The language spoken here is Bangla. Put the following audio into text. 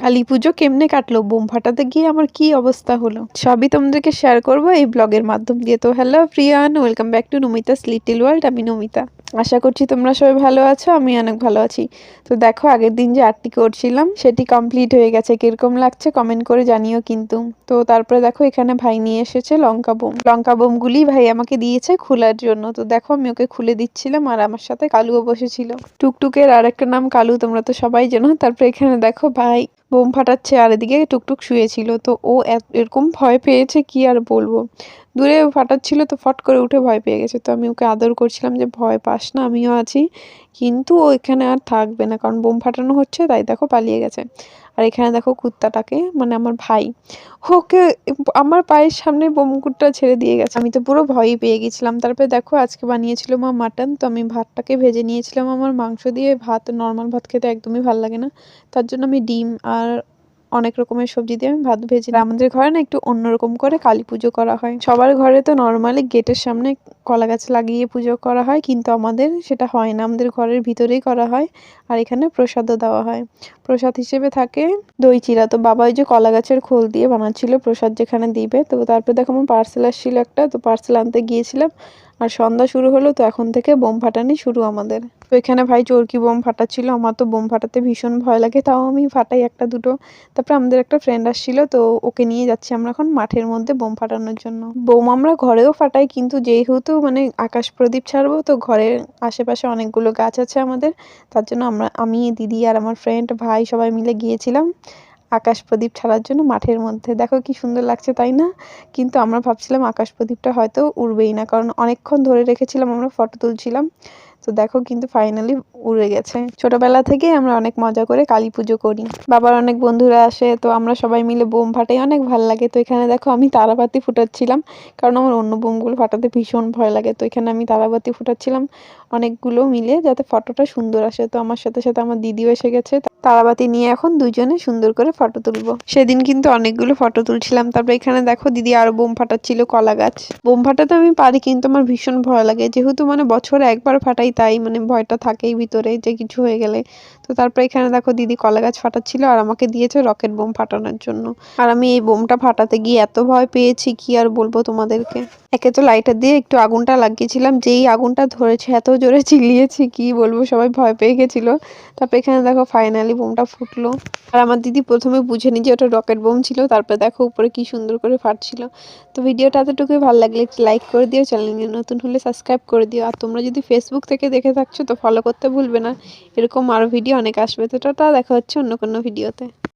কালী পুজো কেমনে কাটলো, বোম ফাটাতে গিয়ে আমার কি অবস্থা হলো, সবই তোমাদেরকে শেয়ার করবো এই ব্লগের মাধ্যম দিয়ে। তো hello Priyan, welcome back to Namita's little world. আমি নমিতা, আশা করছি তোমরা সবাই ভালো আছো। আমি অনেক ভালো আছি। তো দেখো, আগের দিন যে আর্টটি করছিলাম সেটি কমপ্লিট হয়ে গেছে। কিরকম লাগছে কমেন্ট করে জানিও কিন্তু। তো তারপরে দেখো, এখানে ভাই নিয়ে এসেছে লঙ্কা বোমগুলি ভাই আমাকে দিয়েছে খোলার জন্য। তো দেখো, আমি ওকে খুলে দিচ্ছিলাম আর আমার সাথে কালুও বসেছিল। টুকটুকের আর একটা নাম কালু, তোমরা তো সবাই জানো। তারপরে এখানে দেখো ভাই বোম ফাটাচ্ছে আর এদিকে টুকটুক শুয়েছিল। তো ও এরকম ভয় পেয়েছে কি আর বলবো। দূরে ফাটাচ্ছিল তো ফট করে উঠে ভয় পেয়ে গেছে। তো আমি ওকে আদর করছিলাম যে ভয় পাস না, আমিও আছি। কিন্তু ও এখানে আর থাকবে না, কারণ বোম ফাটানো হচ্ছে, তাই দেখো পালিয়ে গেছে। আর এখানে দেখো কুত্তাটাকে, মানে আমার ভাই, ওকে আমার পায়ের সামনে বোমকুটটা ছেড়ে দিয়ে গেছে। আমি তো পুরো ভয়ই পেয়ে গেছিলাম। তারপরে দেখো, আজকে বানিয়েছিল মা মাটন। তো আমি ভাতটাকে ভেজে নিয়েছিলাম। আমার মাংস দিয়ে ভাত, নর্মাল ভাত খেতে একদমই ভালো লাগে না। তার জন্য আমি ডিম আর অনেক রকমের সবজি দিয়ে আমি ভাত ভেজে। আমাদের ঘরে না একটু অন্যরকম করে কালী পুজো করা হয়। সবার ঘরে তো নর্মালি গেটের সামনে কলা গাছ লাগিয়ে পুজো করা হয়, কিন্তু আমাদের সেটা হয় না, আমাদের ঘরের ভিতরেই করা হয়। আর এখানে প্রসাদও দেওয়া হয়। প্রসাদ হিসেবে থাকে দই চিড়া। তো বাবা ওই যে কলা গাছের খোল দিয়ে বানাচ্ছিল প্রসাদ যেখানে দিবে। তো তারপর দেখো, আমার পার্সেল আসছিল একটা, তো পার্সেল আনতে গিয়েছিলাম। আর সন্ধ্যা শুরু হলো, তো এখন থেকে বোম ফাটানি শুরু আমাদের। তো এখানে ভাই চরকি বোম ফাটাচ্ছিল। আমার তো বোম ফাটাতে ভীষণ ভয় লাগে, তাও আমি ফাটাই একটা দুটো। তারপর আমাদের একটা ফ্রেন্ড আসছিল, তো ওকে নিয়ে যাচ্ছি আমরা এখন মাঠের মধ্যে বোম ফাটানোর জন্য। বোম আমরা ঘরেও ফাটাই, কিন্তু যেহেতু মানে আকাশ প্রদীপ ছাড়বো, তো ঘরের আশেপাশে অনেকগুলো গাছ আছে আমাদের। তার জন্য আমি, দিদি আর আমার ফ্রেন্ড ভাই সবাই মিলে গিয়েছিলাম আকাশ প্রদীপ ছাড়ার জন্য মাঠের মধ্যে। দেখো কি সুন্দর লাগছে, তাই না? কিন্তু আমরা ভাবছিলাম আকাশ প্রদীপটা হয়তো উড়বেই না, কারণ অনেকক্ষণ ধরে রেখেছিলাম, আমরা ফটো তুলছিলাম। তো দেখো, কিন্তু ফাইনালি উড়ে গেছে। ছোটবেলা থেকে আমরা অনেক মজা করে কালী পুজো করি। বাবার অনেক বন্ধুরা আসে, তো আমরা সবাই মিলে বোম ফাটাই, অনেক ভালো লাগে। তো এখানে দেখো, আমি তারাবাতি ফুটাচ্ছিলাম, কারণ আমার অন্য বোমগুলো ফাটাতে ভীষণ ভয় লাগে। তো এখানে আমি তারাবাতি ফুটাচ্ছিলাম অনেকগুলো মিলে, যাতে ফটোটা সুন্দর আসে। তো আমার সাথে সাথে আমার দিদিও এসে গেছে। তারাবাতি নিয়ে এখন দুজনে সুন্দর করে ফটো তুলবো। সেদিন কিন্তু অনেকগুলো ফটো তুলছিলাম। তারপর এখানে দেখো, দিদি আরো বোম ফাটাচ্ছিল কলা গাছ। বোম ফাটাতে আমি পারি, কিন্তু আমার ভীষণ ভয় লাগে, যেহেতু মানে বছরে একবার ফাটাই, তাই মানে ভয়টা থাকেই ভিতরে যে কিছু হয়ে গেলে। তো তারপর এখানে দেখো, দিদি কলা গাছ ফাটাচ্ছিল আর আমাকে দিয়েছে রকেট বোম ফাটানোর জন্য। আর আমি এই বোমটা ফাটাতে গিয়ে এত ভয় পেয়েছি কি আর বলবো তোমাদেরকে। একে তো লাইটার দিয়ে একটু আগুনটা লাগিয়েছিলাম, যেই আগুনটা ধরেছে এত জোরে চিল্লিয়েছি কি বলবো, সবাই ভয় পেয়ে গেছিল। তারপর এখানে দেখো ফাইনালি বোমটা ফুটলো। আর আমার দিদি প্রথমে বুঝেনি যে ওটা রকেট বোম ছিল। তারপরে দেখো উপরে কি সুন্দর করে ফাটছিল। তো ভিডিওটা এতটুকুই, ভালো লাগলে একটু লাইক করে দিও, চ্যানেলে নতুন হলে সাবস্ক্রাইব করে দিও। আর তোমরা যদি ফেসবুক থেকে দেখে থাকছো তো ফলো করতে ভুলবে না। এরকম আরো ভিডিও অনেক আসবে। তো টাটা, দেখা হচ্ছে অন্য কোনো ভিডিওতে।